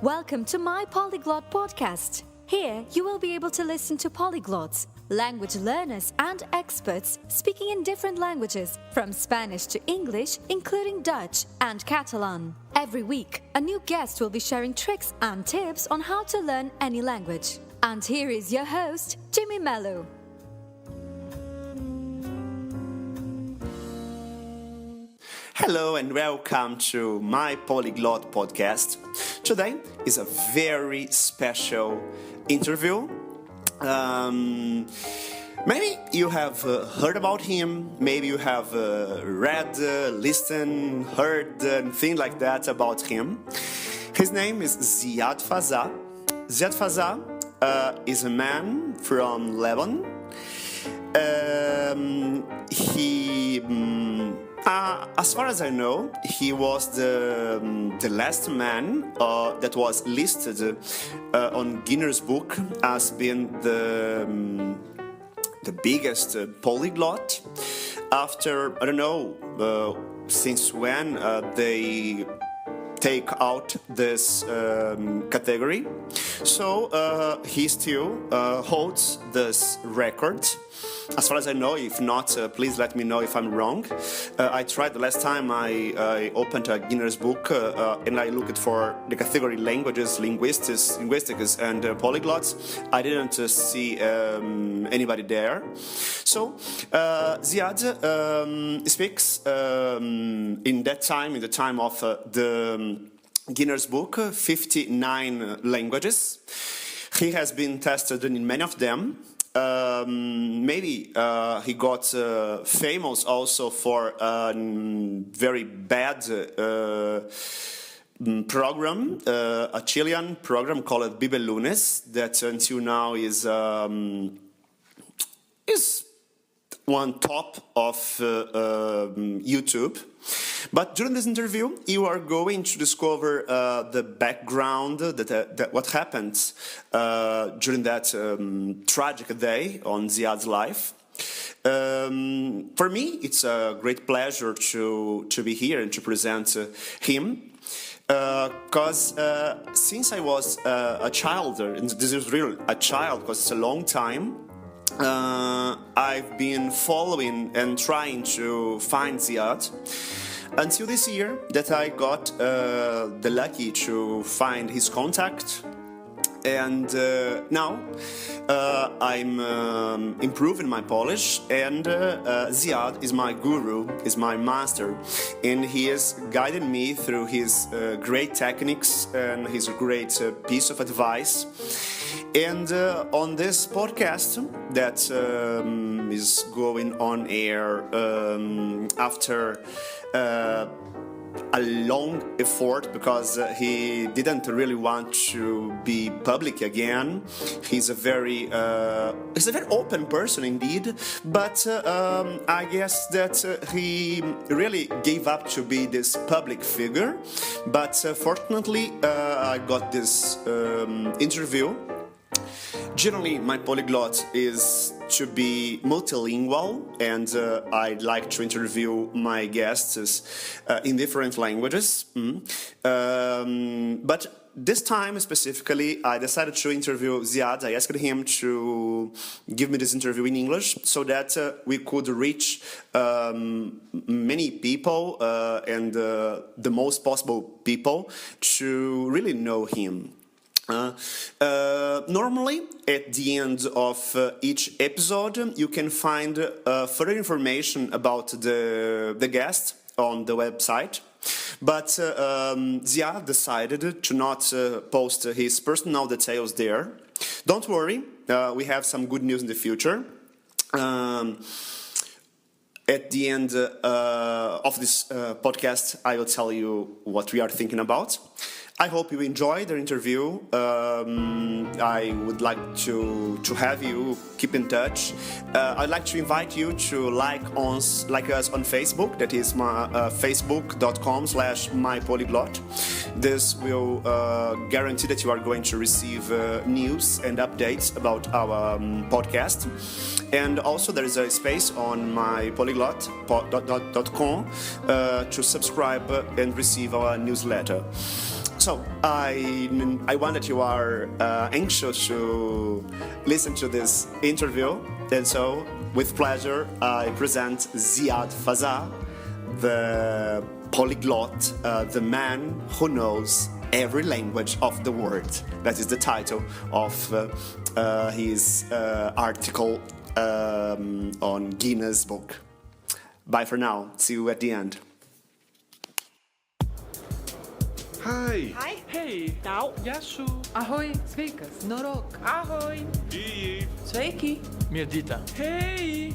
Welcome to my Polyglot podcast. Here, you will be able to listen to polyglots, language learners and experts speaking in different languages, from Spanish to English, including Dutch and Catalan. Every week, a new guest will be sharing tricks and tips on how to learn any language. And here is your host, Mello. Hello and welcome to my Polyglot podcast. Today is a very special interview. Maybe you have heard about him, maybe you have read, listened, heard, things like that about him. His name is Ziad Fazah. Ziad Fazah is a man from Lebanon. As far as I know, he was the last man that was listed on Guinness Book as being the biggest polyglot. After, I don't know since when they take out this category. So he still holds this record. As far as I know, if not, please let me know if I'm wrong. I tried the last time I opened a Guinness book and I looked for the category languages, linguistics and polyglots. I didn't see anybody there. So Ziad speaks in that time, in the time of the Guinness book, 59 languages. He has been tested in many of them. Maybe he got famous also for a very bad program, a Chilean program called Viva el Lunes, that until now is one top of YouTube. But during this interview, you are going to discover the background, that what happened during that tragic day on Ziad's life. For me, it's a great pleasure to be here and to present him. Because since I was a child, and this is really a child because it's a long time, I've been following and trying to find Ziad until this year that I got the lucky to find his contact, and now I'm improving my Polish, and Ziad is my guru, is my master, and he is guiding me through his great techniques and his great piece of advice. And on this podcast that is going on air after a long effort, because he didn't really want to be public again. He's a very open person indeed, but I guess that he really gave up to be this public figure. But fortunately, I got this interview. Generally, my polyglot is to be multilingual, and I like to interview my guests in different languages. But this time specifically, I decided to interview Ziad. I asked him to give me this interview in English so that we could reach many people and the most possible people to really know him. Normally, at the end of each episode, you can find further information about the guest on the website. But Ziad decided to not post his personal details there. Don't worry, we have some good news in the future. At the end of this podcast, I will tell you what we are thinking about. I hope you enjoyed the interview. I would like to have you keep in touch. I'd like to invite you to like us on Facebook. That is my facebook.com/mypolyglot. This will guarantee that you are going to receive news and updates about our podcast. And also there is a space on mypolyglot.com to subscribe and receive our newsletter. So I want that you are anxious to listen to this interview, and so with pleasure I present Ziad Fazah, the polyglot, the man who knows every language of the world. That is the title of his article on Guinness Book. Bye for now. See you at the end. Hi. Hi. Hei, Tau. Yasu, Ahoj, sveikas, norok. Ahoj. Ii, Sveiki. Mirdita. Hei,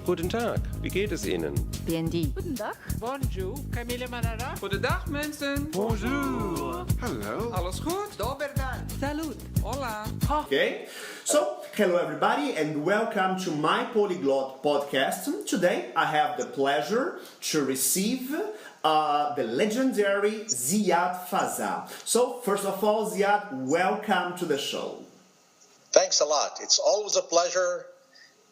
Guten Tag. Wie geht es Ihnen? BND. Guten Dag. bonjour, Camille Manara. Goedendag mensen. Bonjour. Hello. Alles goed? Dober dan. Salut. Hola. Okay, so hello everybody and welcome to my Polyglot podcast. Today I have the pleasure to receive the legendary Ziad Fazah. So first of all, Ziad, welcome to the show. Thanks a lot. It's always a pleasure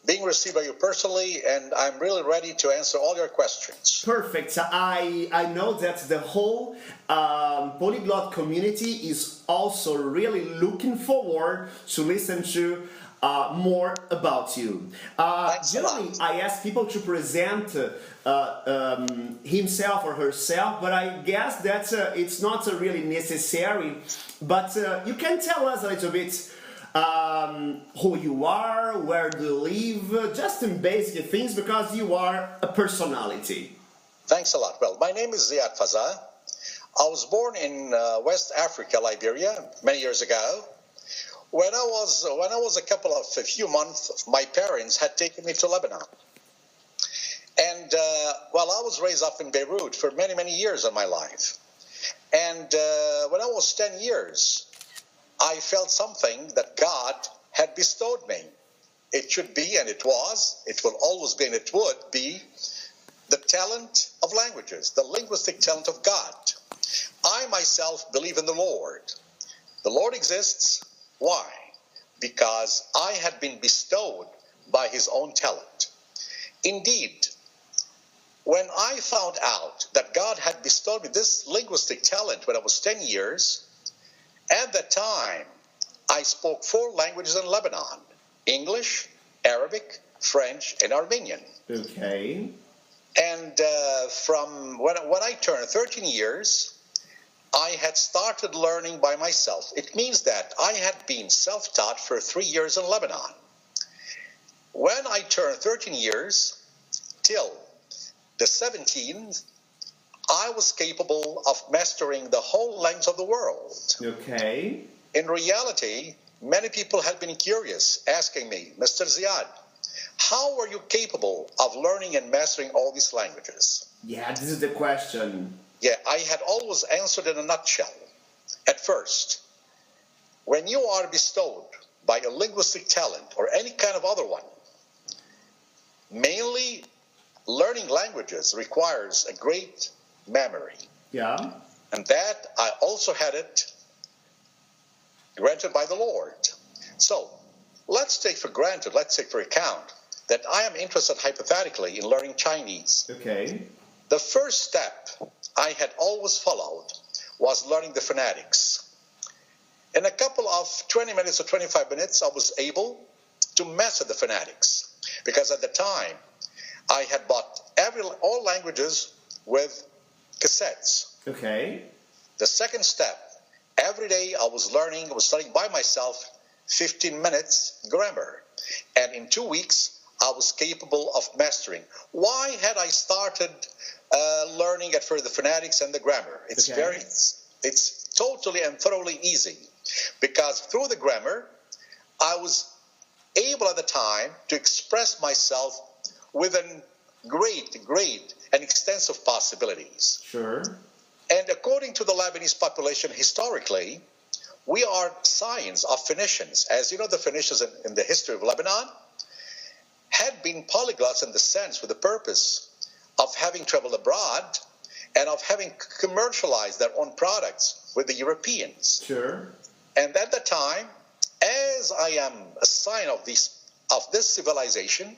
being received by you personally, and I'm really ready to answer all your questions. Perfect. I know that the whole polyglot community is also really looking forward to listen to more about you. Thanks a lot. Generally, I ask people to present himself or herself, but I guess that it's not really necessary. But you can tell us a little bit who you are, where do you live, just in basic things, because you are a personality. Thanks a lot. Well, my name is Ziad Fazah. I was born in West Africa, Liberia, many years ago. When I was a few months, my parents had taken me to Lebanon. And I was raised up in Beirut for many, many years of my life. And when I was 10 years, I felt something that God had bestowed me. It should be, and it was, it will always be, and it would be, the talent of languages, the linguistic talent of God. I myself believe in the Lord. The Lord exists. Why? Because I had been bestowed by his own talent. Indeed, when I found out that God had bestowed me this linguistic talent when I was 10 years, at that time, I spoke 4 languages in Lebanon: English, Arabic, French, and Armenian. Okay. And from when I turned 13 years, I had started learning by myself. It means that I had been self-taught for 3 years in Lebanon. When I turned 13 years, till the 17th, I was capable of mastering the whole language of the world. Okay. In reality, many people had been curious, asking me, Mr. Ziad, how were you capable of learning and mastering all these languages? Yeah, this is the question. Yeah, I had always answered in a nutshell. At first, when you are bestowed by a linguistic talent or any kind of other one, mainly learning languages requires a great memory. Yeah. And that I also had it granted by the Lord. So let's take for account that I am interested hypothetically in learning Chinese. Okay. The first step I had always followed was learning the phonetics. In a couple of 20 minutes or 25 minutes, I was able to master the phonetics, because at the time I had bought all languages with cassettes. Okay. The second step, every day I was studying by myself 15 minutes grammar. And in 2 weeks, I was capable of mastering. Why had I started learning at first the phonetics and the grammar? It's totally and thoroughly easy. Because through the grammar, I was able at the time to express myself within great and extensive possibilities. Sure. And according to the Lebanese population historically, we are scions of Phoenicians. As you know, the Phoenicians in the history of Lebanon had been polyglots in the sense with the purpose of having traveled abroad and of having commercialized their own products with the Europeans. Sure. And at the time, as I am a scion of this civilization,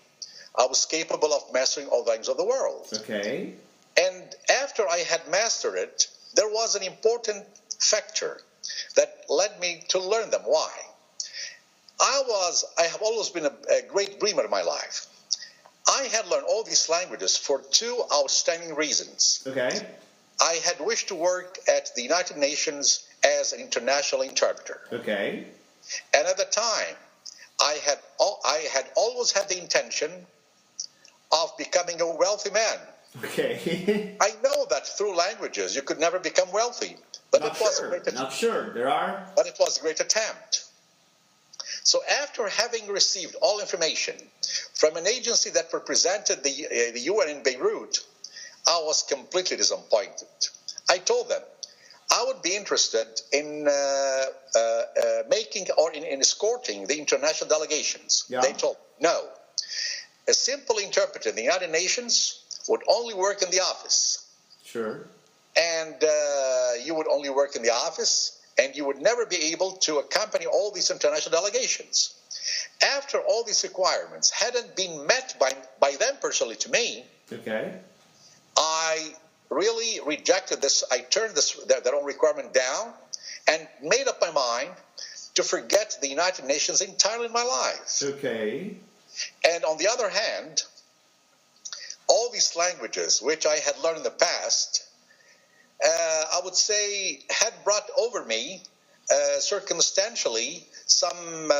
I was capable of mastering all the languages of the world. Okay. And after I had mastered it, there was an important factor that led me to learn them. Why? I have always been a great dreamer in my life. I had learned all these languages for two outstanding reasons. Okay. I had wished to work at the United Nations as an international interpreter. Okay. And at the time, I had always had the intention of becoming a wealthy man. Okay. I know that through languages you could never become wealthy, but Not it was sure. Not sure. There are. But it was a great attempt. So after having received all information from an agency that represented the UN in Beirut, I was completely disappointed. I told them I would be interested in making or in escorting the international delegations. Yeah. They told me, no. A simple interpreter in the United Nations would only work in the office. Sure. And you would only work in the office, and you would never be able to accompany all these international delegations. After all these requirements hadn't been met by them personally to me, Okay. I really rejected this. I turned their own requirement down and made up my mind to forget the United Nations entirely in my life. Okay. And on the other hand, all these languages, which I had learned in the past, I would say had brought over me circumstantially some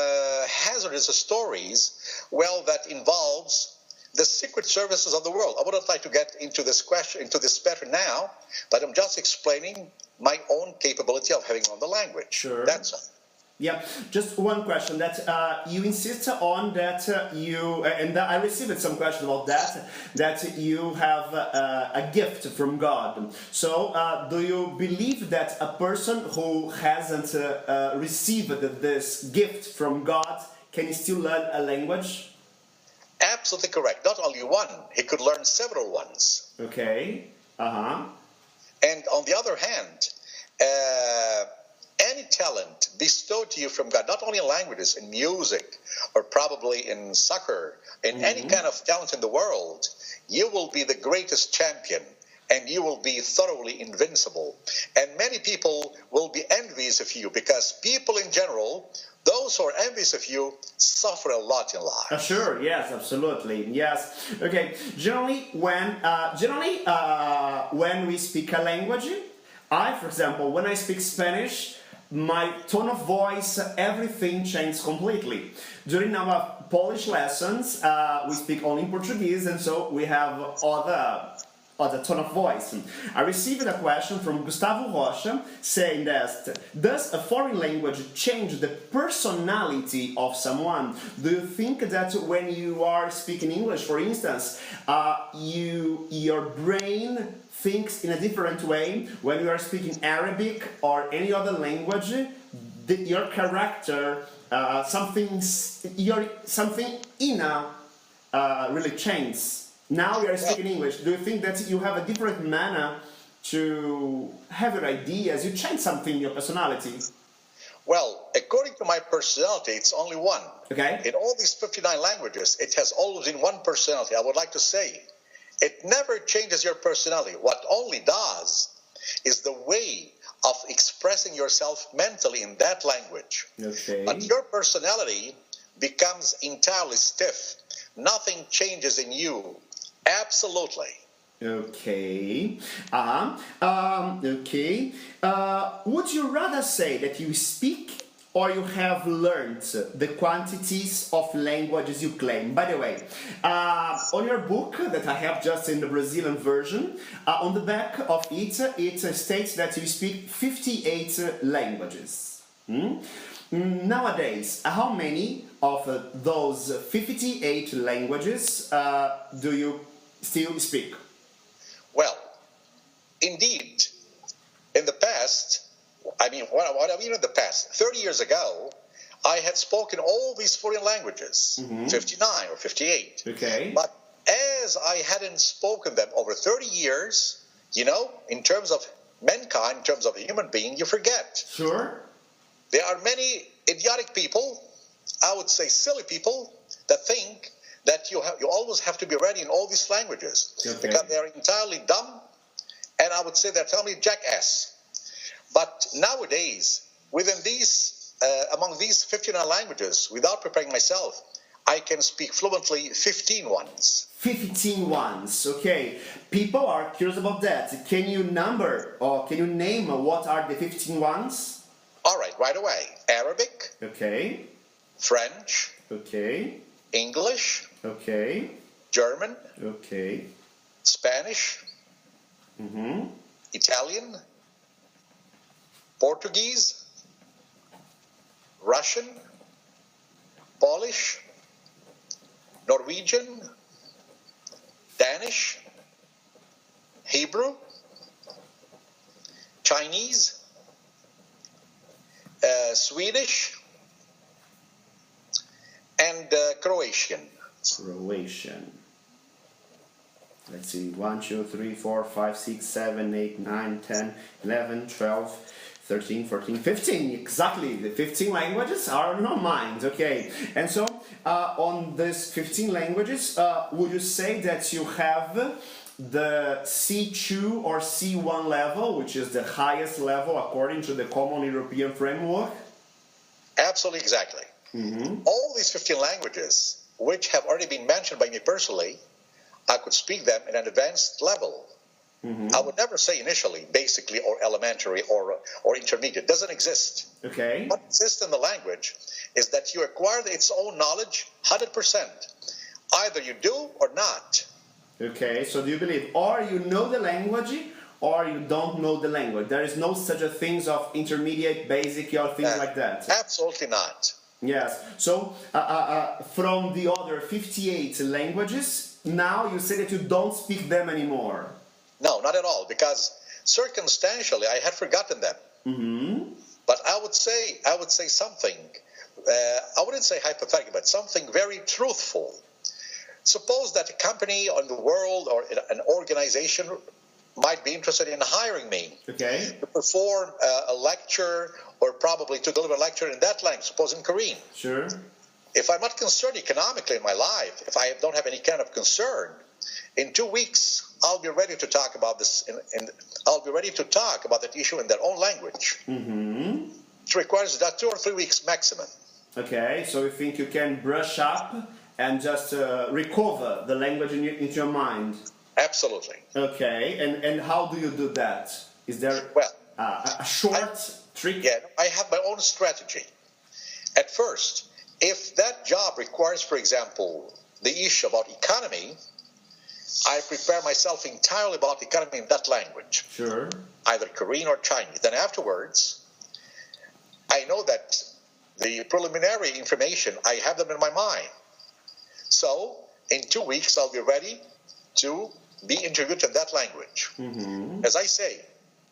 hazardous stories, well, that involves the secret services of the world. I wouldn't like to get into this matter now, but I'm just explaining my own capability of having learned the language. Sure. That's all. Yeah, just one question that you insist on that and I received some question about that you have a gift from God. So do you believe that a person who hasn't received this gift from God can still learn a language? Absolutely correct. Not only one, he could learn several ones. Okay. Uh-huh. And on the other hand, any talent bestowed to you from God, not only in languages, in music, or probably in soccer, in any kind of talent in the world, you will be the greatest champion, and you will be thoroughly invincible. And many people will be envious of you, because people in general, those who are envious of you, suffer a lot in life. Sure. Yes. Absolutely. Yes. Okay. Generally, when we speak a language, for example, when I speak Spanish, my tone of voice, everything changed completely. During our Polish lessons, we speak only in Portuguese, and so we have other tone of voice. I received a question from Gustavo Rocha saying that, does a foreign language change the personality of someone? Do you think that when you are speaking English, for instance, your brain thinks in a different way when you are speaking Arabic or any other language? Your character, something inner really changes. Now you are speaking English. Do you think that you have a different manner to have your ideas? You change something in your personality? Well, according to my personality, it's only one. Okay. In all these 59 languages, it has always been one personality. I would like to say, it never changes your personality. What only does is the way of expressing yourself mentally in that language. Okay. But your personality becomes entirely stiff. Nothing changes in you. Absolutely. Okay. Okay. Would you rather say that you speak or you have learned the quantities of languages you claim? By the way, on your book that I have just in the Brazilian version, on the back of it, it states that you speak 58 languages. Nowadays, how many of those 58 languages do you still speak? Well, indeed, in the past, I mean in the past, 30 years ago, I had spoken all these foreign languages, 59 or 58. Okay. But as I hadn't spoken them over 30 years, in terms of mankind, in terms of a human being, you forget. Sure. There are many idiotic people, I would say silly people, that think that you always have to be ready in all these languages, Okay. because they are entirely dumb, and I would say they're totally jackass. But nowadays, among these 59 languages, without preparing myself, I can speak fluently 15 ones. 15 ones, okay. People are curious about that. Can you number or can you name what are the 15 ones? All right away. Arabic, Okay, French, okay, English, okay, German, okay. Spanish, Italian, Portuguese, Russian, Polish, Norwegian, Danish, Hebrew, Chinese, Swedish, and Croatian. Croatian. Let's see, 1, 2, 3, 4, 5, 6, 7, 8, 9, 10, 11, 12, 13, 14, 15. Exactly, the 15 languages are in our minds, okay. And so, on these 15 languages, would you say that you have the C2 or C1 level, which is the highest level according to the Common European Framework? Absolutely, exactly. All these 15 languages, which have already been mentioned by me personally, I could speak them at an advanced level. I would never say initially, basically, or elementary, or intermediate. It doesn't exist. Okay. What exists in the language is that you acquire its own knowledge 100%. Either you do or not. Okay, so do you believe or you know the language or you don't know the language? There is no such a things of intermediate, basic, or things like that? Absolutely not. Yes. So from the other 58 languages, now you say that you don't speak them anymore. No, not at all, because circumstantially I had forgotten them. But I would say something, I wouldn't say hypothetical, but something very truthful. Suppose that a company on the world or an organization might be interested in hiring me to perform a lecture or probably to deliver a lecture in that language, suppose in Korean. Sure. If I'm not concerned economically in my life, if I don't have any kind of concern, in 2 weeks I'll be ready to talk about this, and I'll be ready to talk about that issue in their own language. It requires that 2 or 3 weeks maximum. Okay, so you think you can brush up and just recover the language into your mind? Absolutely. Okay, and how do you do that? Is there a short trick? Yeah, I have my own strategy. At first, if that job requires, for example, the issue about economy, I prepare myself entirely about economy in that language. Sure. Either Korean or Chinese. Then afterwards, I know that the preliminary information, I have them in my mind. So, in 2 weeks, I'll be ready to be interviewed in that language. As I say,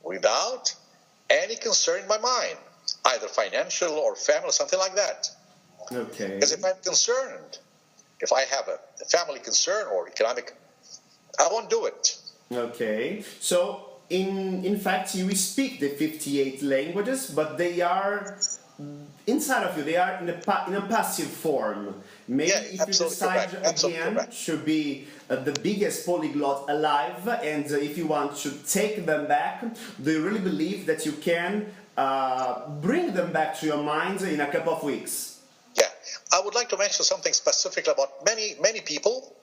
without any concern in my mind, either financial or family, something like that. Okay. Because if I'm concerned, if I have a family concern or economic, I won't do it. Okay. So, in fact, you speak the 58 languages, but they are inside of you. They are in a passive form. Maybe if you decide again to be the biggest polyglot alive, and if you want to take them back, do you really believe that you can bring them back to your mind in a couple of weeks? Yeah. I would like to mention something specific about many people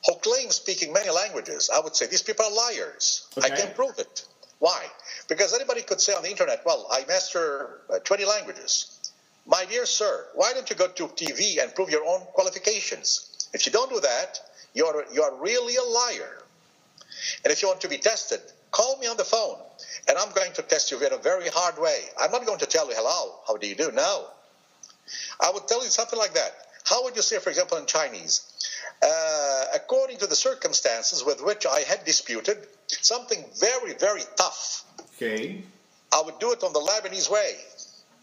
who claim speaking many languages. I would say these people are liars. Okay. I can prove it. Why? Because anybody could say on the internet, well, I master 20 languages. My dear sir, why don't you go to TV and prove your own qualifications? If you don't do that, you are really a liar. And if you want to be tested, call me on the phone, and I'm going to test you in a very hard way. I'm not going to tell you, hello, how do you do? No. I would tell you something like that. How would you say, for example, in Chinese? According to the circumstances with which I had disputed, something very, very tough. Okay. I would do it on the Lebanese way,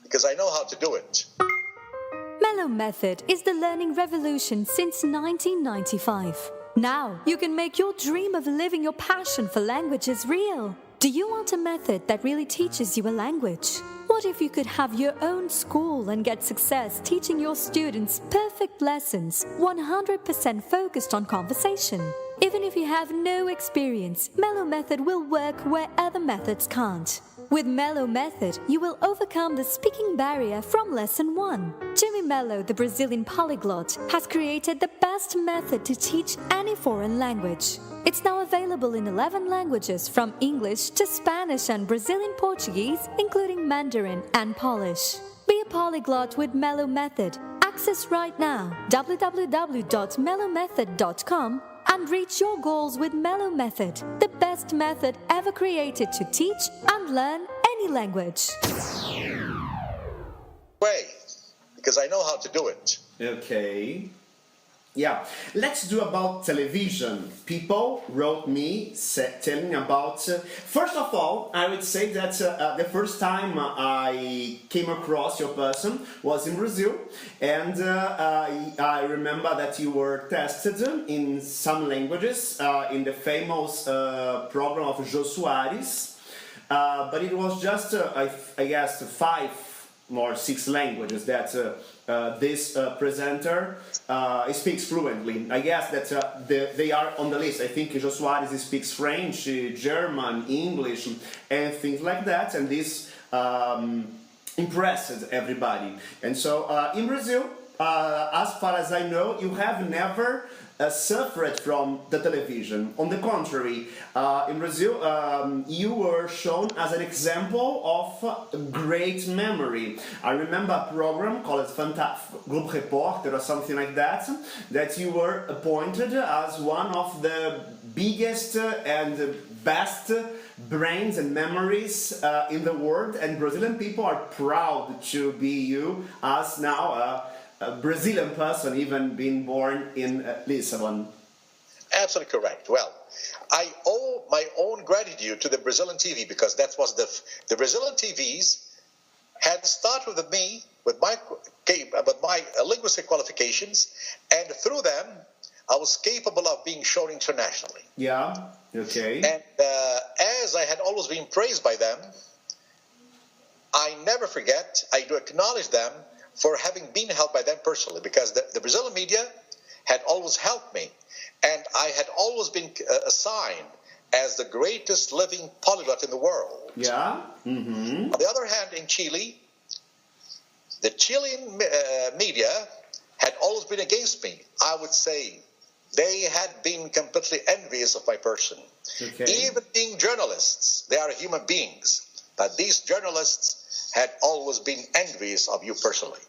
because I know how to do it. Mello Method is the learning revolution since 1995. Now you can make your dream of living your passion for languages real. Do you want a method that really teaches you a language? What if you could have your own school and get success teaching your students perfect lessons, 100% focused on conversation? Even if you have no experience, Mello Method will work where other methods can't. With Mello method, you will overcome the speaking barrier from lesson 1. Jimmy Mello, the Brazilian polyglot, has created the best method to teach any foreign language. It's now available in 11 languages from English to Spanish and Brazilian Portuguese, including Mandarin and Polish. Be a polyglot with Mello method. Access right now www.mellomethod.com and reach your goals with Mello method, the best method ever created to teach and learn any language. Way, because I know how to do it. Okay. Yeah, let's do about television. People wrote me telling about. First of all, I would say that the first time I came across your person was in Brazil, and I remember that you were tested in some languages in the famous program of Jô Soares, but it was just I guess 5 or 6 languages that this presenter speaks fluently. I guess that they are on the list. I think Jô Soares speaks French, German, English, and things like that, and this impressed everybody. And so in Brazil, as far as I know, you have never suffered from the television. On the contrary, in Brazil, you were shown as an example of great memory. I remember a program called Group Repórter or something like that, that you were appointed as one of the biggest and best brains and memories in the world, and Brazilian people are proud to be you as now a Brazilian person, even being born in Lisbon. Absolutely correct. Well, I owe my own gratitude to the Brazilian TV, because that was the Brazilian TVs had started with me with my linguistic qualifications, and through them I was capable of being shown internationally. Yeah. Okay. And as I had always been praised by them, I never forget. I do acknowledge them for having been helped by them personally, because the Brazilian media had always helped me, and I had always been assigned as the greatest living polyglot in the world. Yeah. Mm-hmm. On the other hand, in Chile, the Chilean media had always been against me. I would say they had been completely envious of my person. Okay. Even being journalists, they are human beings, but these journalists had always been envious of you personally.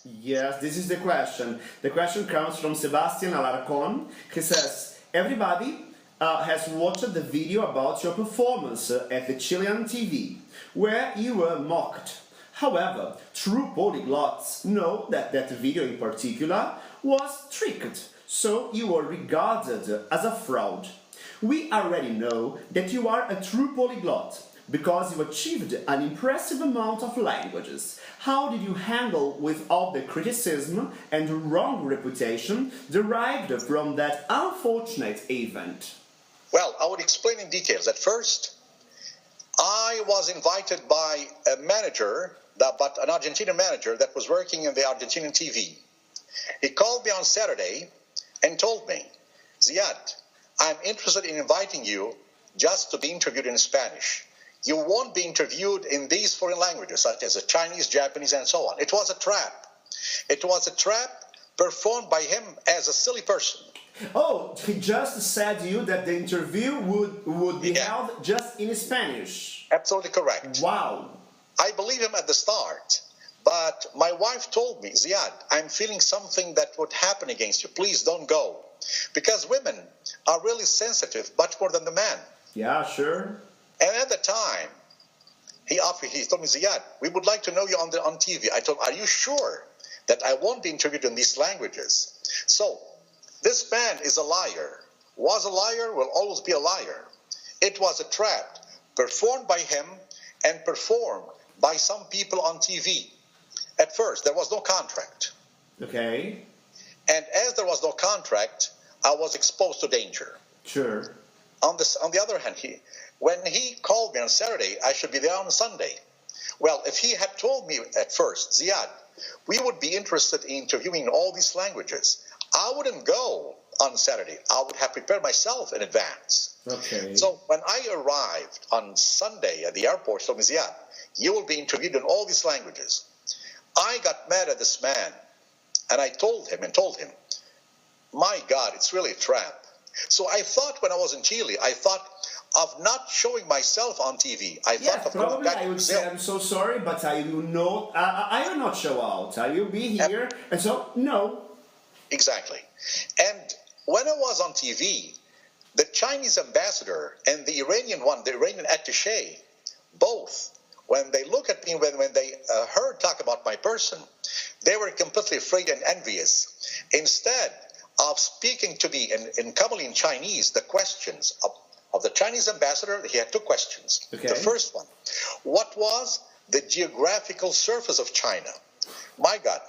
Yes, this is the question. The question comes from Sebastian Alarcon. He says, everybody has watched the video about your performance at the Chilean TV, where you were mocked. However, true polyglots know that that video in particular was tricked, so you were regarded as a fraud. We already know that you are a true polyglot, because you achieved an impressive amount of languages. How did you handle with all the criticism and wrong reputation derived from that unfortunate event? Well, I would explain in details. At first, I was invited by a manager, but an Argentinian manager that was working in the Argentinian TV. He called me on Saturday and told me, Ziad, I'm interested in inviting you just to be interviewed in Spanish. You won't be interviewed in these foreign languages, such as Chinese, Japanese, and so on. It was a trap. It was a trap performed by him as a silly person. Oh, he just said to you that the interview would be held just in Spanish. Absolutely correct. Wow. I believe him at the start, but my wife told me, Ziad, I'm feeling something that would happen against you. Please don't go. Because women are really sensitive, much more than the man. Yeah, sure. And at the time, he told me, Ziad, we would like to know you on TV. I told him, are you sure that I won't be interviewed in these languages? So, this man is a liar. Was a liar, will always be a liar. It was a trap performed by him and performed by some people on TV. At first, there was no contract. Okay. And as there was no contract, I was exposed to danger. Sure. On the other hand, when he called me on Saturday, I should be there on Sunday. Well, if he had told me at first, Ziad, we would be interested in interviewing all these languages, I wouldn't go. on Saturday. I would have prepared myself in advance. Okay. So when I arrived on Sunday at the airport, he told me, Ziad, you will be interviewed in all these languages. I got mad at this man, and I told him, my God, it's really a trap. So I thought when I was in Chile, I thought of not showing myself on TV. I thought of going probably back I to would Brazil. say I'm so sorry, but I will not. I will not show out. I will be here, and so no. Exactly. And when I was on TV, the Chinese ambassador and the Iranian one, the Iranian attaché, both, when they look at me, when they heard talk about my person, they were completely afraid and envious. Instead of speaking to me in commonly in Chinese, the questions of the Chinese ambassador, he had two questions. Okay. The first one, what was the geographical surface of China? My God,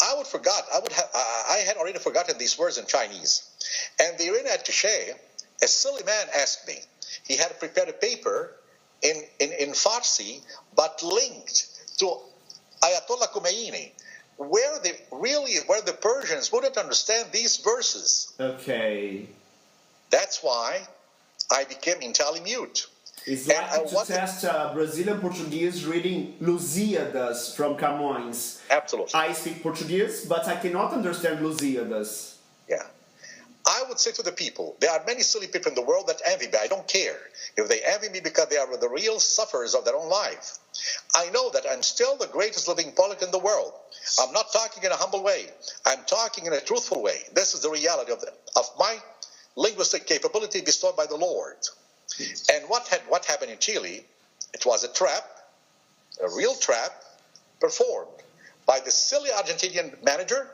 I had already forgotten these words in Chinese. And the Iranian attaché, a silly man, asked me. He had prepared a paper in Farsi, but linked to Ayatollah Khomeini, where the Persians wouldn't understand these verses. Okay. That's why I became entirely mute. It's And like to wanted- test Brazilian Portuguese reading Lusíadas from Camões. Absolutely. I speak Portuguese, but I cannot understand Lusíadas. Yeah. I would say to the people, there are many silly people in the world that envy me. I don't care if they envy me because they are the real sufferers of their own life. I know that I'm still the greatest living polyglot in the world. I'm not talking in a humble way. I'm talking in a truthful way. This is the reality of my linguistic capability bestowed by the Lord. And what happened in Chile, it was a trap, a real trap, performed by the silly Argentinian manager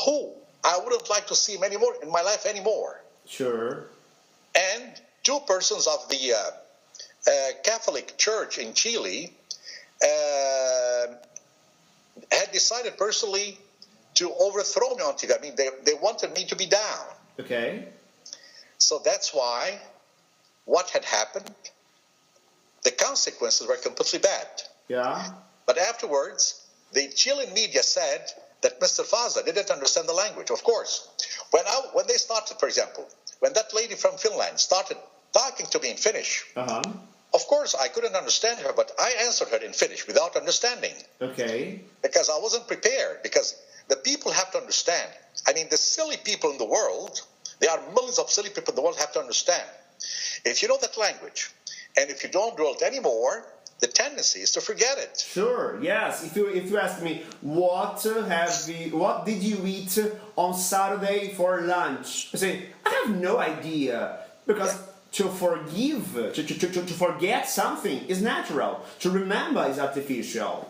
who I wouldn't like to see him anymore in my life anymore. Sure. And two persons of the Catholic Church in Chile had decided personally to overthrow me on TV. I mean, they wanted me to be down. Okay. So that's why what had happened, the consequences were completely bad. Yeah. But afterwards, the Chilean media said that Mr. Fazah didn't understand the language. Of course, when they started, for example, when that lady from Finland started talking to me in Finnish, of course I couldn't understand her, but I answered her in Finnish without understanding. Okay. Because I wasn't prepared. Because the people have to understand. I mean, the silly people in the world, there are millions of silly people in the world, have to understand. If you know that language, and if you don't do it anymore, the tendency is to forget it. Sure. Yes. If you ask me what did you eat on Saturday for lunch, I say I have no idea, because to forget something is natural. To remember is artificial.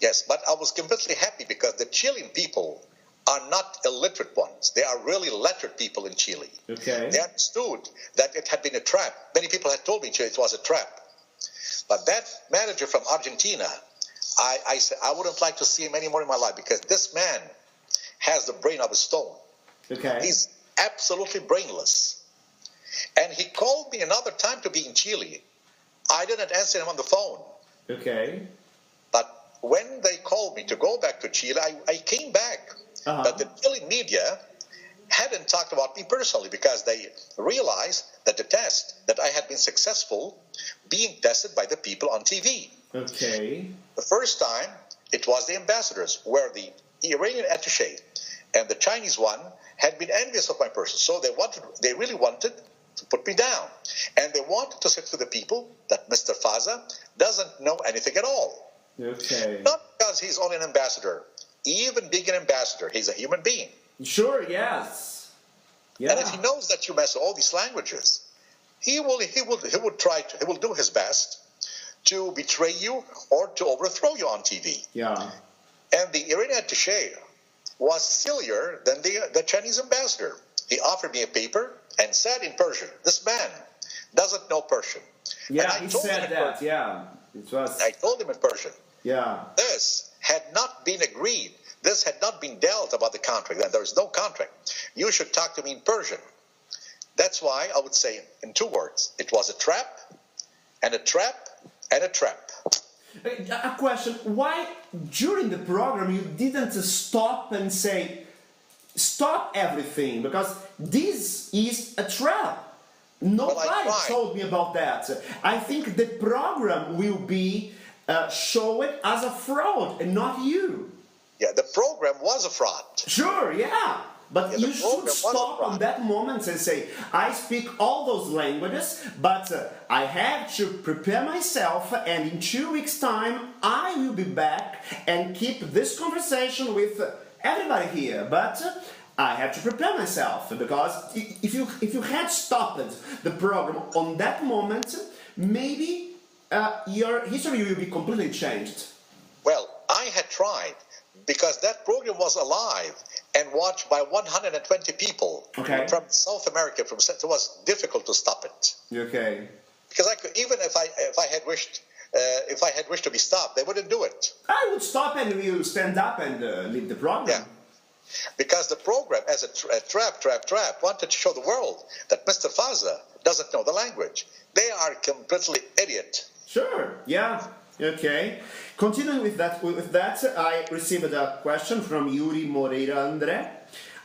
Yes, but I was completely happy because the Chilean people are not illiterate ones. They are really lettered people in Chile. Okay. They understood that it had been a trap. Many people had told me it was a trap. But that manager from Argentina, I said I wouldn't like to see him anymore in my life, because this man has the brain of a stone. Okay. He's absolutely brainless. And he called me another time to be in Chile. I didn't answer him on the phone. Okay. But when they called me to go back to Chile, I came back. But the Chilean media hadn't talked about me personally, because they realized that the test, that I had been successful being tested by the people on TV. Okay. The first time, it was the ambassadors, where the Iranian attaché and the Chinese one had been envious of my person. So they really wanted to put me down. And they wanted to say to the people that Mr. Fazah doesn't know anything at all. Okay. Not because he's only an ambassador. Even being an ambassador, he's a human being. Sure. Yes. Yeah. And if he knows that you master all these languages, he will do his best to betray you or to overthrow you on TV. Yeah. And the Iranian attaché was sillier than the Chinese ambassador. He offered me a paper and said in Persian, this man doesn't know Persian. Yeah, And I he told him said in that. Persian- Yeah. It was. I told him in Persian, Yeah. this had not been agreed. This had not been dealt about the contract. And there is no contract. You should talk to me in Persian. That's why I would say in two words, it was a trap, and a trap, and a trap. A question: why during the program you didn't stop and say, stop everything because this is a trap. Nobody tried. told me about that. I think the program will be shown as a fraud and not you. Yeah, the program was a fraud. Sure, yeah. But Yeah, the you should program was a stop fraud. on that moment and say, I speak all those languages, but I have to prepare myself, and in 2 weeks' time, I will be back and keep this conversation with everybody here. But I have to prepare myself, because if you had stopped the program on that moment, maybe your history will be completely changed. Well, I had tried because that program was alive and watched by 120 people Okay. from South America. It was difficult to stop it Okay. because I could, even if I had wished to be stopped, they wouldn't do it. I would stop and we will stand up and leave the program. Yeah. Because the program, as a trap, wanted to show the world that Mr. Fazah doesn't know the language. They are completely idiot. Sure. Yeah. Okay. Continuing with that, I received a question from Yuri Moreira Andre.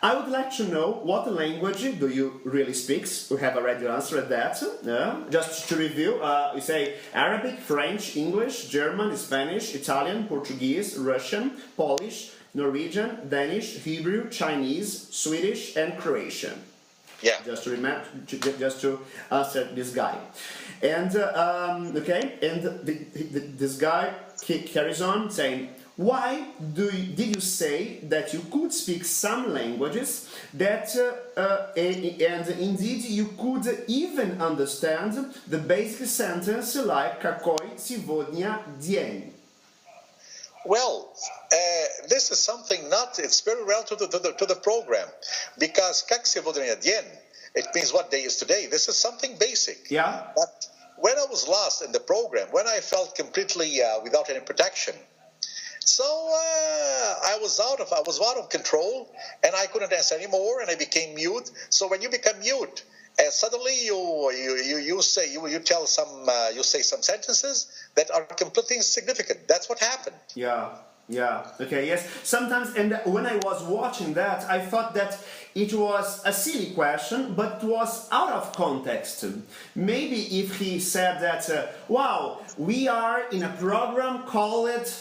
I would like to know what language do you really speak? We have already answered that. Just to review, we say Arabic, French, English, German, Spanish, Italian, Portuguese, Russian, Polish, Norwegian, Danish, Hebrew, Chinese, Swedish, and Croatian. Yeah. Just to remember, just to answer this guy, and this guy carries on saying, "Why did you say that you could speak some languages that, and indeed you could even understand the basic sentence like kakoi sivodnia dien?" Well, this is something it's very relative to the program, because как сегодня день, it means what day is today. This is something basic. Yeah. But when I was lost in the program, when I felt completely without any protection, so I was out of control, and I couldn't answer anymore, and I became mute. So when you become mute, suddenly you say some sentences that are completely insignificant. That's what happened. Yeah, okay, yes. Sometimes, and when I was watching that, I thought that it was a silly question, but it was out of context. Maybe if he said that, wow, we are in a program called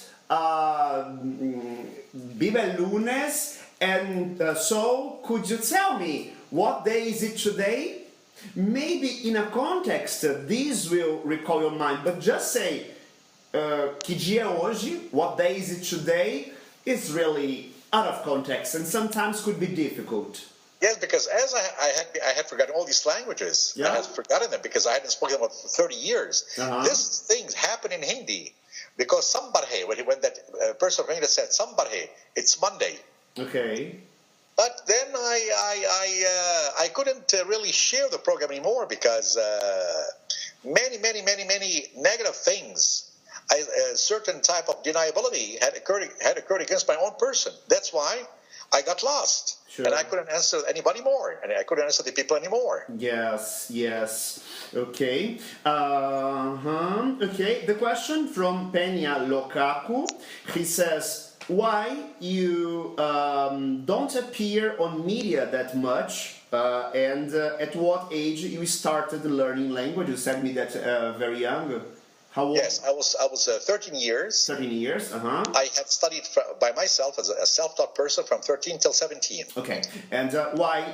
Viva el Lunes, and so could you tell me what day is it today? Maybe in a context, this will recall your mind, but just say, que dia é hoje? What day is it today? Is really out of context and sometimes could be difficult. Yes, because as I had forgotten all these languages. Yeah. I had forgotten them because I hadn't spoken them for 30 years. Uh-huh. This thing happened in Hindi because sambarhe, when that person from India said sambarhe, it's Monday. Okay. But then I couldn't really share the program anymore because many negative things. A certain type of deniability had occurred against my own person. That's why I got lost. Sure. And I couldn't answer anybody more. And I couldn't answer the people anymore. Yes. Okay. Okay. The question from Penya Lokaku. He says, why you don't appear on media that much, and at what age you started learning language? You said me that very young. How old? Yes, I was 13 years. 13 years. I had studied by myself as a self-taught person from 13 till 17. Okay. And why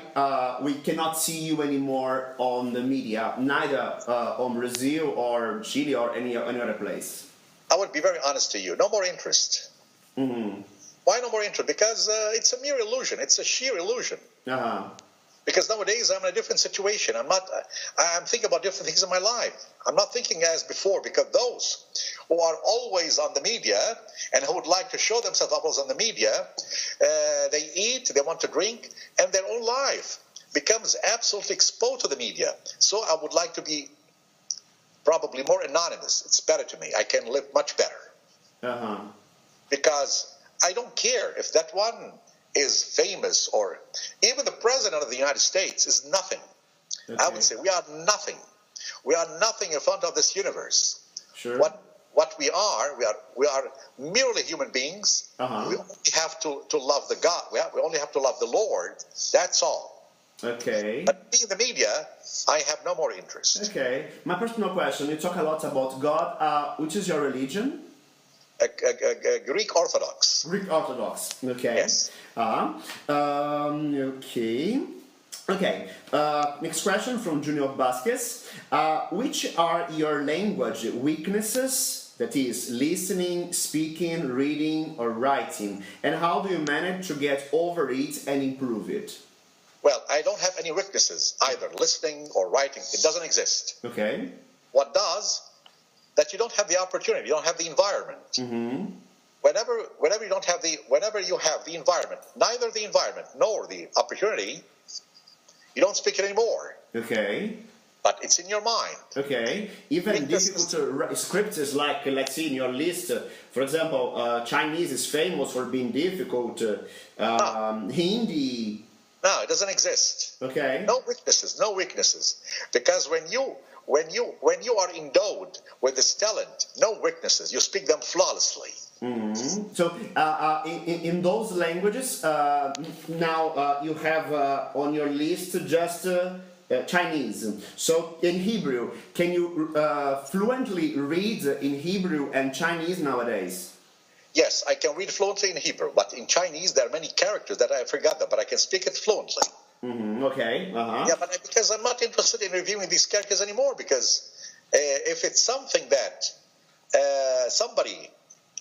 we cannot see you anymore on the media, neither on Brazil or Chile or any other place? I would be very honest to you. No more interest. Mm-hmm. Why no more interest? Because it's a mere illusion. It's a sheer illusion. Uh-huh. Because nowadays I'm in a different situation. I'm thinking about different things in my life. I'm not thinking as before, because those who are always on the media and who would like to show themselves always on the media, they eat, they want to drink, and their own life becomes absolutely exposed to the media. So I would like to be probably more anonymous. It's better to me. I can live much better. Uh-huh. Because I don't care if that one is famous, or even the president of the United States is nothing. Okay. I would say we are nothing. We are nothing in front of this universe. Sure. What what we are merely human beings. We only have to love the God. We only have to love the Lord. That's all. Okay. But being in the media, I have no more interest. Okay. My personal question, you talk a lot about God. Which is your religion? Greek Orthodox. Greek Orthodox. Okay. Yes. Okay. Okay. Next question from Junior Vasquez. Which are your language weaknesses? That is, listening, speaking, reading, or writing. And how do you manage to get over it and improve it? Well, I don't have any weaknesses, either listening or writing. It doesn't exist. Okay. What does? That you don't have the opportunity, you don't have the environment. Whenever you have the environment, neither the environment nor the opportunity, you don't speak it anymore. Okay. But it's in your mind. Okay. Even difficult scripts like, let's see in your list, for example, Chinese is famous for being difficult. Hindi. No, it doesn't exist. Okay. No weaknesses. Because when you are endowed with this talent, no weaknesses. You speak them flawlessly. So, in those languages, now you have on your list just Chinese. So, in Hebrew, can you fluently read in Hebrew and Chinese nowadays? Yes, I can read fluently in Hebrew, but in Chinese there are many characters that I forgot them, but I can speak it fluently. Okay. Yeah, but because I'm not interested in reviewing these characters anymore, because if it's something that somebody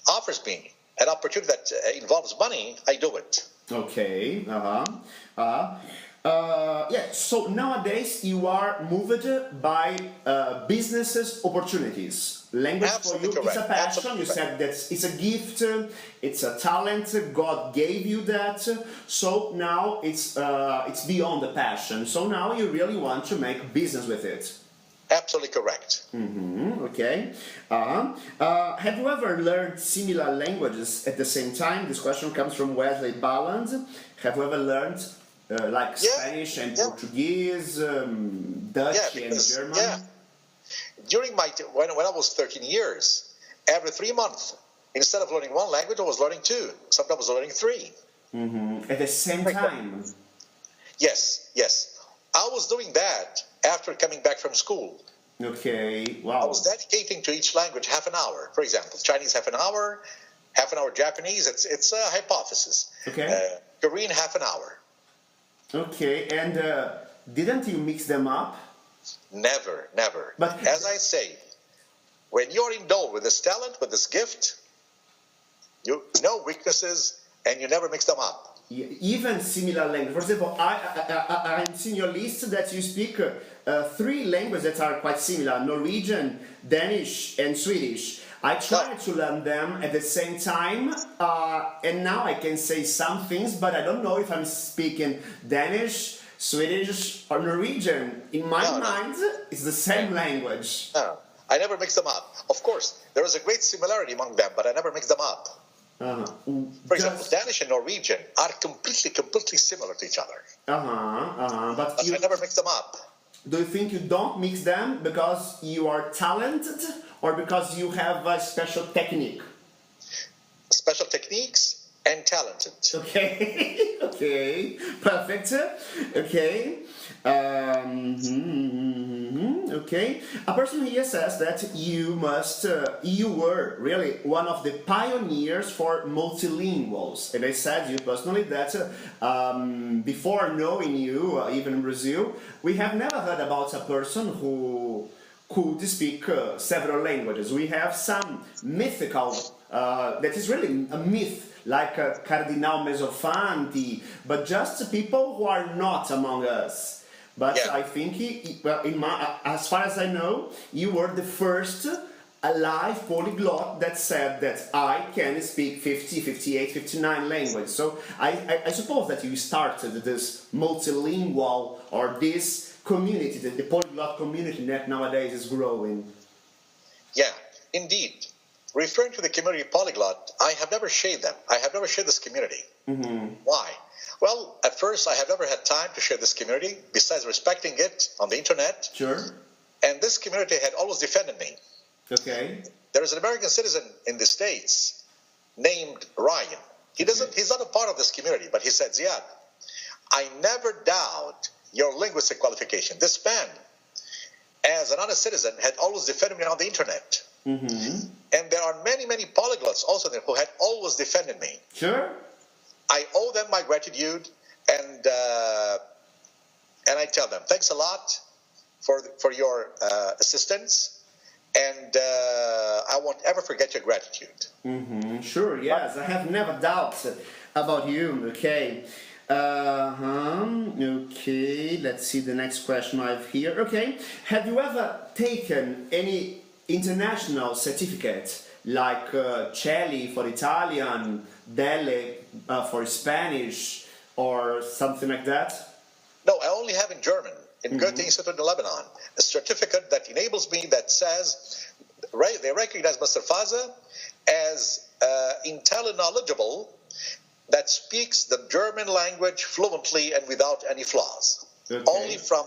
offers me, an opportunity that involves money, I do it. Okay. Yeah, so nowadays you are moved by businesses opportunities. Language Absolutely for you is a correct. passion. Absolutely You said that it's a gift, it's a talent. God gave you that. So now it's beyond the passion. So now you really want to make business with it. Absolutely correct. Okay. Have you ever learned similar languages at the same time? This question comes from Wesley Balland. Have you ever learned Spanish and Portuguese, Dutch and German? Yeah. During when I was 13 years, every 3 months, instead of learning one language, I was learning two. Sometimes I was learning three. At the same time? Yes. I was doing that after coming back from school. Okay, wow. I was dedicating to each language half an hour. For example, Chinese half an hour Japanese. It's a hypothesis. Okay. Korean half an hour. Okay, and didn't you mix them up? Never. But as I say, when you're endowed with this talent, with this gift, you know weaknesses and you never mix them up. Even similar language. For example, I'm seeing your list that you speak 3 languages that are quite similar: Norwegian, Danish, and Swedish. I tried to learn them at the same time, and now I can say some things, but I don't know if I'm speaking Danish, Swedish, or Norwegian. In my mind, it's the same language. No, I never mix them up. Of course, there is a great similarity among them, but I never mix them up. For example, Danish and Norwegian are completely similar to each other. But I never mix them up. Do you think you don't mix them because you are talented or because you have a special technique? Special techniques and talented. Okay, okay, perfect. Okay. Okay. A person here says that you were really one of the pioneers for multilinguals. And I said you personally that before knowing you, even in Brazil, we have never heard about a person who could speak several languages. We have some mythical, that is really a myth, like Cardinal Mezzofanti, but just people who are not among us. But I think, as far as I know, you were the first alive polyglot that said that I can speak 50, 58, 59 languages. So I suppose that you started this multilingual or this community, the polyglot community that nowadays is growing. Yeah, indeed. Referring to the community polyglot, I have never shared them. I have never shared this community. Why? Well, at first, I have never had time to share this community, besides respecting it on the internet. Sure. And this community had always defended me. Okay. there is an American citizen in the States named Ryan. He's not a part of this community, but he said, Ziad, I never doubt your linguistic qualification. This man, as an honest citizen, had always defended me on the internet. Mm-hmm. And there are many, many polyglots also there who had always defended me. Sure. I owe them my gratitude, and I tell them, thanks a lot for your assistance, and I won't ever forget your gratitude. Mm-hmm. Sure, yes. I have never doubts about you. Okay. Okay, let's see the next question I have here. Okay. Have you ever taken any international certificate like Chile for Italian, Dele for Spanish, or something like that? No, I only have in German, in Goethe Institute in Lebanon, a certificate that enables me, that says they recognize Mr. Fazah as intelligent, knowledgeable, that speaks the German language fluently and without any flaws. Okay. Only from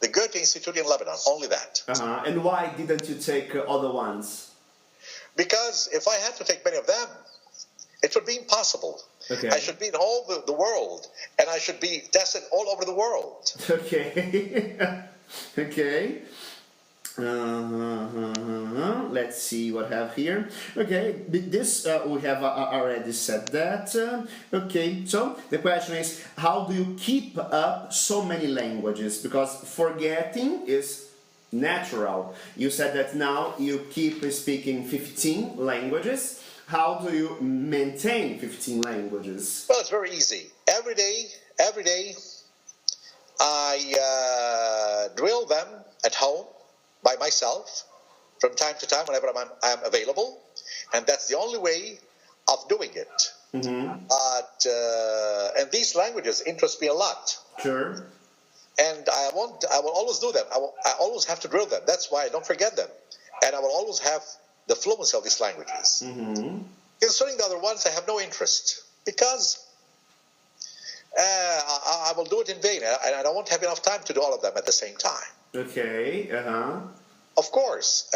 the Goethe Institute in Lebanon, only that. Uh-huh. And why didn't you take other ones? Because if I had to take many of them, it would be impossible. Okay. I should be in all the world, and I should be tested all over the world. Okay. Okay. Let's see what I have here. Okay, this we have already said that. Okay, so the question is, how do you keep up so many languages? Because forgetting is natural. You said that now you keep speaking 15 languages. How do you maintain 15 languages? Well, it's very easy. Every day, I drill them at home by myself from time to time whenever I'm available, and that's the only way of doing it. Mm-hmm. But and these languages interest me a lot. Sure. And I will always do them. I always have to drill them. That's why I don't forget them. And I will always have the fluency of these languages. Mm-hmm. Concerning the other ones, I have no interest because I will do it in vain, and I won't have enough time to do all of them at the same time. Okay. Of course,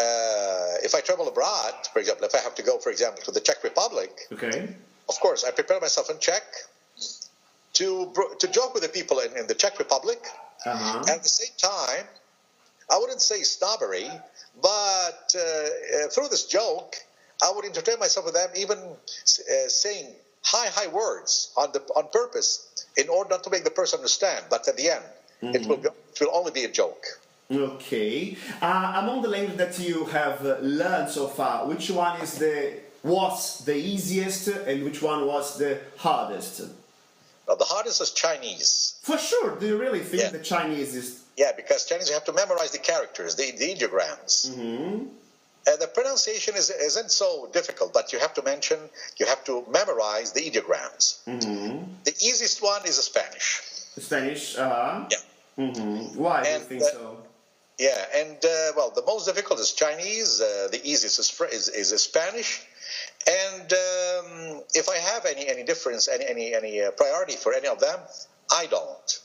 if I travel abroad, for example, if I have to go, for example, to the Czech Republic, Okay. of course, I prepare myself in Czech to joke with the people in the Czech Republic. At the same time, I wouldn't say snobbery, but through this joke, I would entertain myself with them, even saying high words on purpose in order not to make the person understand. But at the end, it will only be a joke. Okay. Among the languages that you have learned so far, which one was the easiest and which one was the hardest? Now, the hardest is Chinese. For sure. Do you really think Yeah. that Chinese is... Yeah, because Chinese, you have to memorize the characters, the ideograms. And the pronunciation isn't so difficult, but you have to memorize the ideograms. The easiest one is Spanish. Spanish? Yeah. Why do you And, think so? Yeah, and well, the most difficult is Chinese. The easiest is Spanish. And if I have any difference, any priority for any of them, I don't.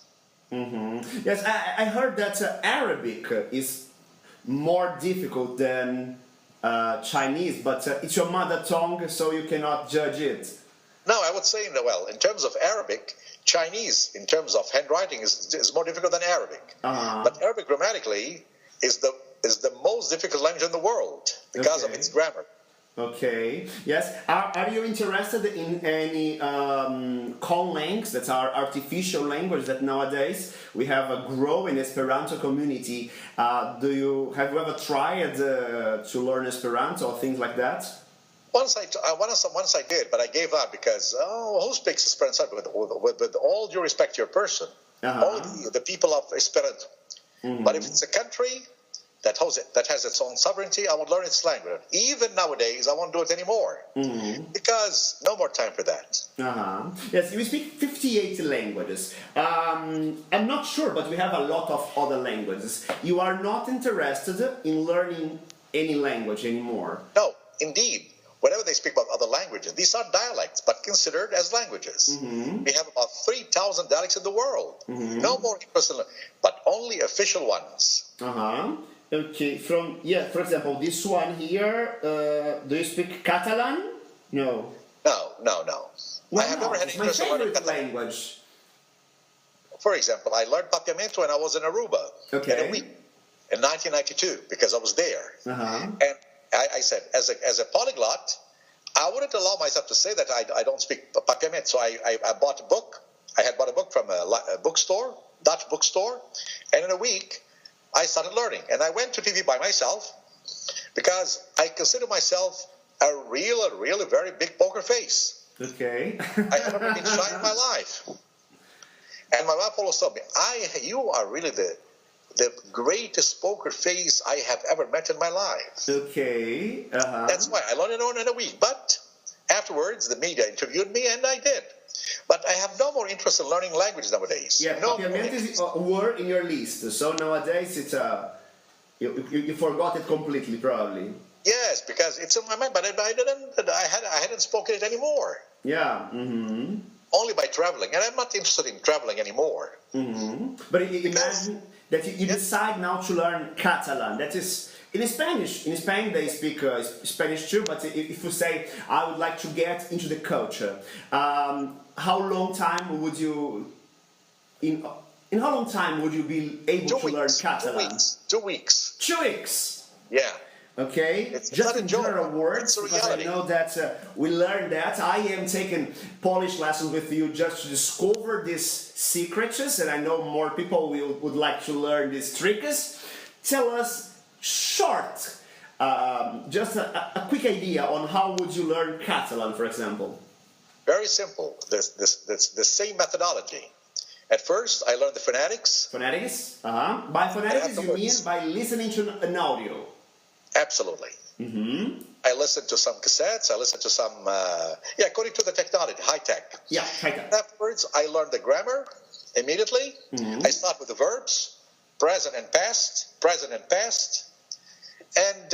Yes, I heard that Arabic is more difficult than Chinese, but it's your mother tongue, so you cannot judge it. No, I would say, well, in terms of Arabic, Chinese, in terms of handwriting, is more difficult than Arabic. But Arabic grammatically is the most difficult language in the world because of its grammar. Okay. Yes. Are you interested in any conlangs that are artificial language that nowadays we have a growing Esperanto community? Have you ever tried to learn Esperanto or things like that? Once I did, but I gave up because who speaks Esperanto? With all due respect to your person, all the people of Esperanto. But if it's a country that has its own sovereignty, I won't learn its language. Even nowadays, I won't do it anymore because no more time for that. Yes, we speak 58 languages. I'm not sure, but we have a lot of other languages. You are not interested in learning any language anymore? No, indeed. Whenever they speak about other languages, these are dialects, but considered as languages. We have about 3,000 dialects in the world. No more interest in, but only official ones. Okay, for example, this one here, do you speak Catalan? No. No. Why I have not? never had It's my interest in learning favorite Catalan. language. For example, I learned papiamento when I was in Aruba Okay. in a week in 1992 because I was there. Uh-huh. And I said, as a polyglot, I wouldn't allow myself to say that I don't speak papiamento. So I bought a book. I had bought a book from a bookstore, Dutch bookstore, and in a week I started learning. And I went to TV by myself because I consider myself a really very big poker face. Okay. I have never been shy in my life. And my wife always told me, you are really the greatest poker face I have ever met in my life. Okay. Uh-huh. That's why I learned it in a week. But afterwards, the media interviewed me, and I did. But I have no more interest in learning language nowadays. Yeah, no papiamento is a word in your list. So nowadays it's you forgot it completely, probably. Yes, because it's in my mind, but I hadn't spoken it anymore. Yeah. Mm-hmm. Only by traveling, and I'm not interested in traveling anymore. Mm-hmm. But imagine that you decide now to learn Catalan. That is in Spanish. In Spain they speak Spanish too. But if you say I would like to get into the culture, how long time would you in how long time would you be able to learn Catalan? 2 weeks. 2 weeks. Yeah. Okay, It's just not a in joke. general words, It's a because I reality. know that we learned that. I am taking Polish lessons with you just to discover these secrets, and I know more people would like to learn these tricks. Tell us short, just a quick idea on how would you learn Catalan, for example. Very simple. The same methodology. At first, I learned the phonetics. Phonetics? By phonetics you mean Afterwards. by listening to an audio. Absolutely. Mm-hmm. I listened to some cassettes. I listened to some, according to the technology, high tech. Yeah, right. Afterwards, I learned the grammar immediately. Mm-hmm. I start with the verbs, present and past. And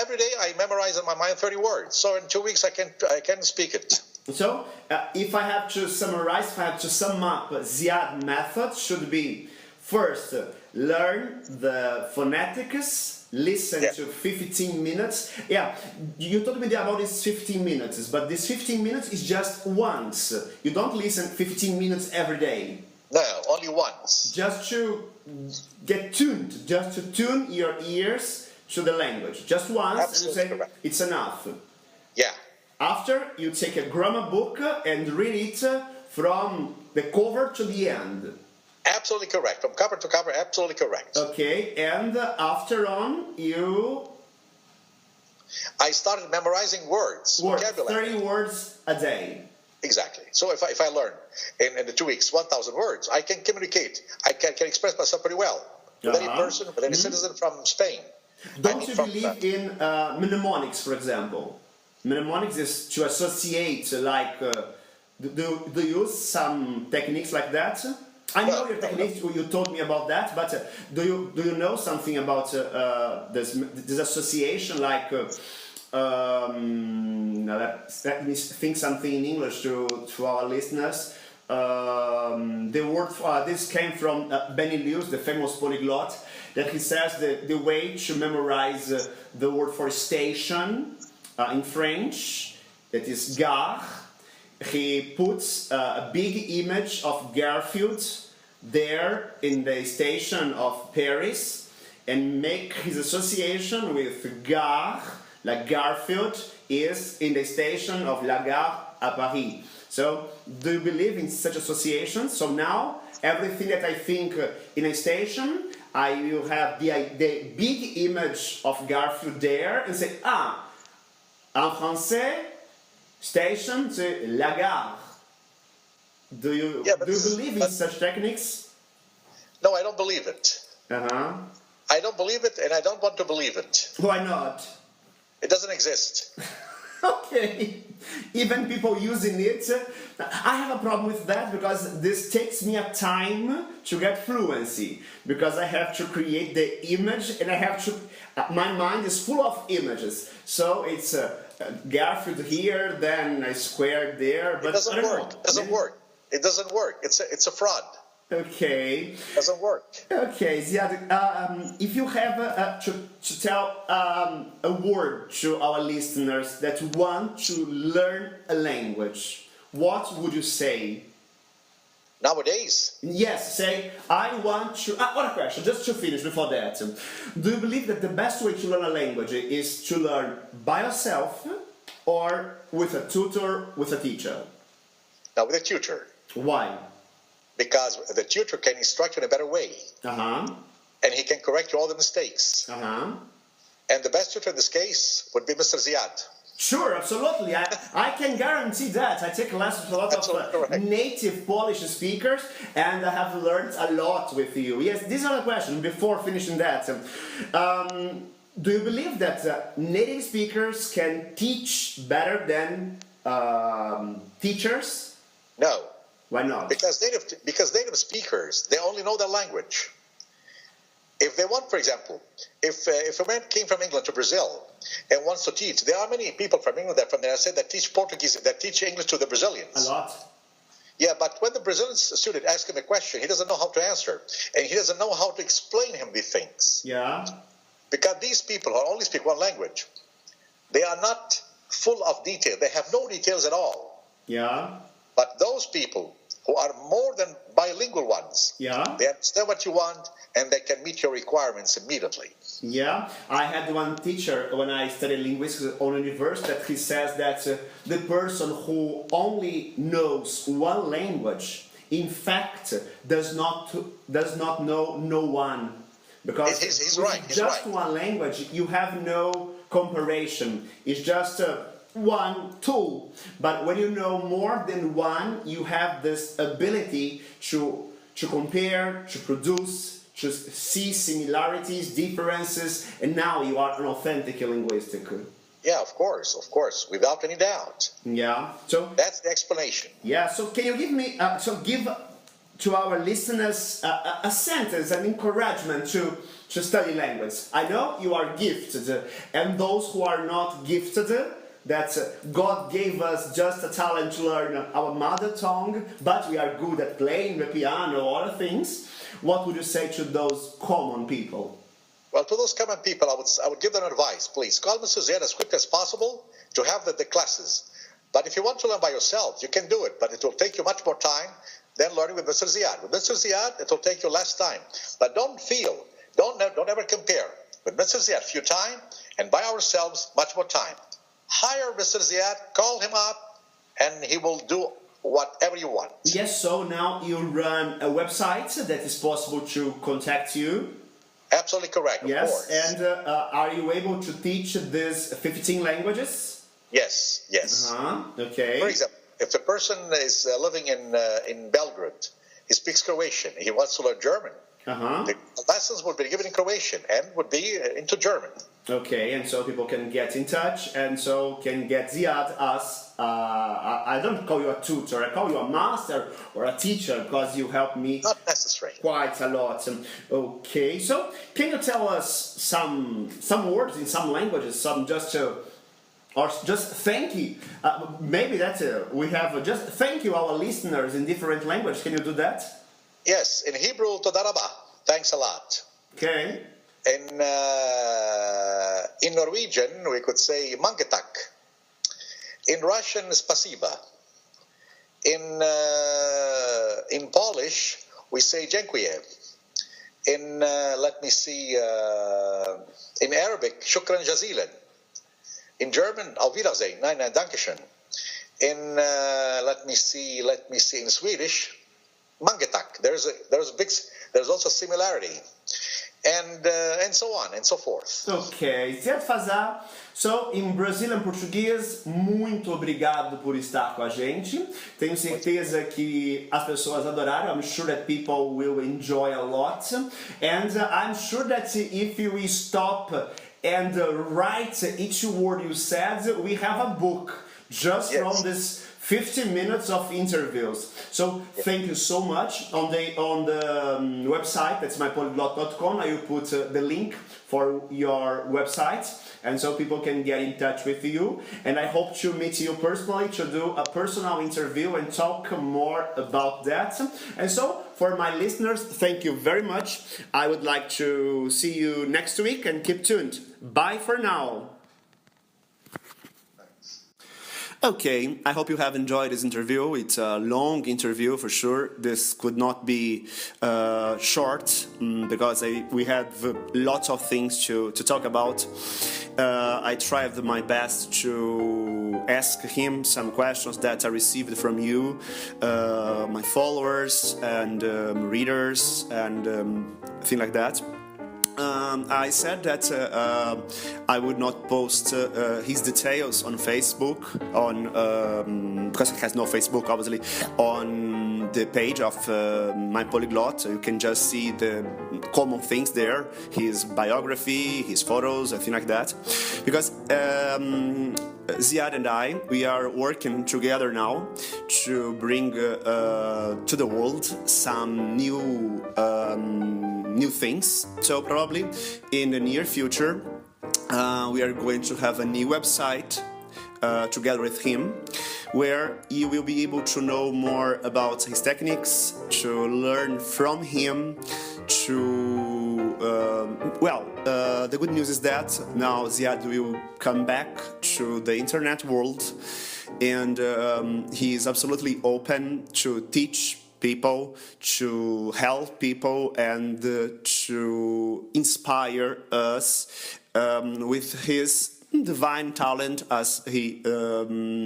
every day I memorize in my mind 30 words. So in 2 weeks I can speak it. So, if I have to summarize, if I have to sum up, Ziad method should be first learn the phonetics, listen to 15 minutes. Yeah, you told me about these 15 minutes, but this 15 minutes is just once. You don't listen 15 minutes every day. No, only once. Just to get tuned, just to tune your ears to the language. Just once, Absolutely and you say correct. it's enough. Yeah. After, you take a grammar book and read it from the cover to the end. Absolutely correct. From cover to cover, absolutely correct. Okay, and after on, I started memorizing words, vocabulary. 30 words a day. Exactly. So if I learn in the 2 weeks 1,000 words, I can communicate. I can express myself pretty well with any person, with any citizen from Spain. Don't you believe in mnemonics, for example? Mnemonics is to associate, like, do you use some techniques like that? I know your techniques, you told me about that, but do you know something about this association, like, let me think something in English to our listeners. The word this came from Benny Lewis, the famous polyglot, that he says the way to memorize the word for station in French, that is gare. He puts a big image of Garfield there in the station of Paris and make his association with gare, like Garfield is in the station of La Gare à Paris. So, do you believe in such associations? So now, everything that I think in a station, I will have the big image of Garfield there and say, en français, station, c'est la gare. Do you believe in such techniques? No, I don't believe it. Uh-huh. I don't believe it, and I don't want to believe it. Why not? It doesn't exist. Okay. Even people using it, I have a problem with that because this takes me a time to get fluency, because I have to create the image and I have to, my mind is full of images. So it's Garfield here, then a square there, but It doesn't work. It doesn't work. It doesn't work. It's a fraud. Okay. Doesn't work. Okay, Ziad, if you have to tell a word to our listeners that want to learn a language, what would you say? Nowadays, Yes, say, I want to... what a question, just to finish before that. Do you believe that the best way to learn a language is to learn by yourself or with a tutor, with a teacher? now with a tutor, Why? because the tutor can instruct you in a better way, Uh-huh, and he can correct you all the mistakes. uh-huh. And the best tutor in this case would be Mr. Ziad. Sure, absolutely. I can guarantee that. I take lessons with a lot Absolutely of correct. native Polish speakers, and I have learned a lot with you. Yes, this is another question before finishing that. Do you believe that native speakers can teach better than teachers? No, Why not? because native speakers, they only know their language. If they want, for example, if a man came from England to Brazil and wants to teach, there are many people from England that from there said that teach Portuguese, that teach English to the Brazilians. A lot. Yeah, but when the Brazilian student asks him a question, he doesn't know how to answer, and he doesn't know how to explain him these things. Yeah. Because these people who only speak one language, they are not full of detail. They have no details at all. Yeah. But those people who are more than bilingual ones, Yeah. they understand what you want, and they can meet your requirements immediately. Yeah, I had one teacher when I studied linguistics on university that he says that the person who only knows one language, in fact, does not know no one, because He's with right, he's just right. one language you have no comparison. It's just one tool. But when you know more than one, you have this ability to compare, to produce, to see similarities, differences, and now you are an authentic linguistic. Yeah, of course, without any doubt. Yeah. So That's the explanation. yeah. So can you give me give to our listeners a sentence, an encouragement to study language? I know you are gifted, and those who are not gifted, that God gave us just a talent to learn our mother tongue, but we are good at playing the piano or other things. What would you say to those common people? Well, to those common people, I would give them advice. Please call Mr. Ziad as quick as possible to have the classes. But if you want to learn by yourself, you can do it, but it will take you much more time than learning with Mr. Ziad. With Mr. Ziad, it will take you less time. But don't ever compare. With Mr. Ziad, few time, and by ourselves, much more time. Hire Mr. Ziad, call him up, and he will do whatever you want. Yes, so now you run a website that is possible to contact you. Absolutely correct, of Yes, course. and are you able to teach these 15 languages? Yes. Okay. For example, if a person is living in Belgrade, he speaks Croatian, he wants to learn German, the lessons would be given in Croatian and would be into German. Okay, and so people can get in touch, and so can get Ziad as, I don't call you a tutor, I call you a master or a teacher, because you help me Not necessary. quite a lot. Okay, so can you tell us some words in some languages, some or just thank you? Maybe that's we have just thank you our listeners in different languages. Can you do that? Yes, in Hebrew, toda rabba, thanks a lot. Okay. In Norwegian, we could say mangetak. In Russian, spasiba. In Polish, we say dziękuję. In in Arabic, shukran jazilan. In German, auf Wiedersehen, nein, dankeschön. In in Swedish, mangetak. There's also similarity. And so on and so forth. Ok, Ziad Fazah. So, em Brazilian português, muito obrigado por estar com a gente. Tenho certeza que as pessoas adoraram. I'm sure that people will enjoy a lot. And I'm sure that if we stop and write each word you said, we have a book just Yes. from this 50 minutes of interviews. So thank you so much. On the website, that's mypolyglot.com, I will put the link for your website, and so people can get in touch with you. And I hope to meet you personally to do a personal interview and talk more about that. And so for my listeners, thank you very much. I would like to see you next week and keep tuned. Bye for now. Okay, I hope you have enjoyed this interview. It's a long interview for sure. This could not be short because we have lots of things to talk about. I tried my best to ask him some questions that I received from you, my followers and readers and things like that. I said that I would not post his details on Facebook, because he has no Facebook, obviously, on the page of My Polyglot. You can just see the common things there, his biography, his photos, and things like that. Because Ziad and we are working together now to bring to the world some new things. So probably in the near future we are going to have a new website together with him, where you will be able to know more about his techniques, to learn from him, the good news is that now Ziad will come back to the internet world, and he is absolutely open to teach people, to help people, and to inspire us with his divine talent, as he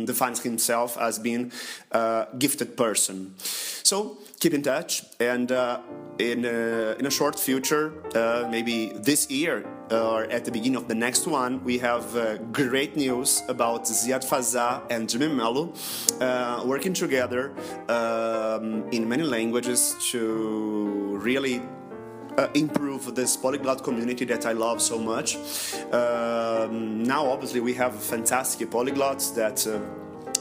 defines himself as being a gifted person. So keep in touch, and in a short future, maybe this year or at the beginning of the next one, we have great news about Ziad Fazah and Mello working together in many languages to really improve this polyglot community that I love so much. Now, obviously, we have fantastic polyglots that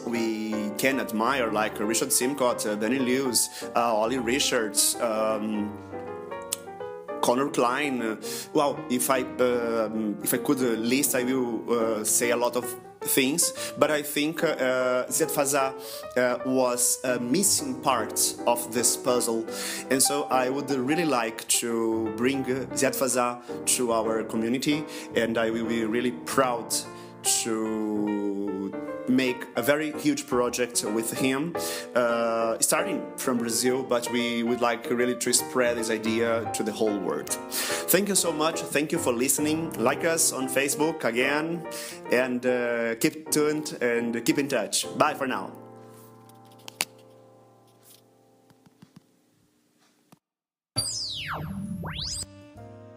we can admire, like Richard Simcott, Danny Lewis, Ollie Richards, Connor Klein. Well, if I could list, I will say a lot of things, but I think Ziad Fazah was a missing part of this puzzle, and so I would really like to bring Ziad Fazah to our community, and I will be really proud to make a very huge project with him, starting from Brazil, but we would like really to spread this idea to the whole world. Thank you so much. Thank you for listening. Like us on Facebook again, and keep tuned and keep in touch. Bye for now.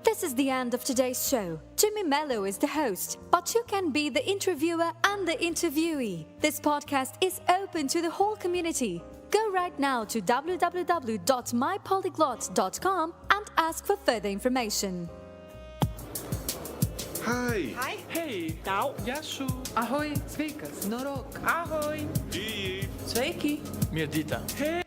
This is the end of today's show. Jimmy Mello is the host, but you can be the interviewer and the interviewee. This podcast is open to the whole community. Go right now to www.mypolyglot.com and ask for further information. Hi. Hi. Hey. Tau. Yasu. Ahoj, sveikas, norok. Ahoj. Sveiki. Sveiki. Mirdita. Hey.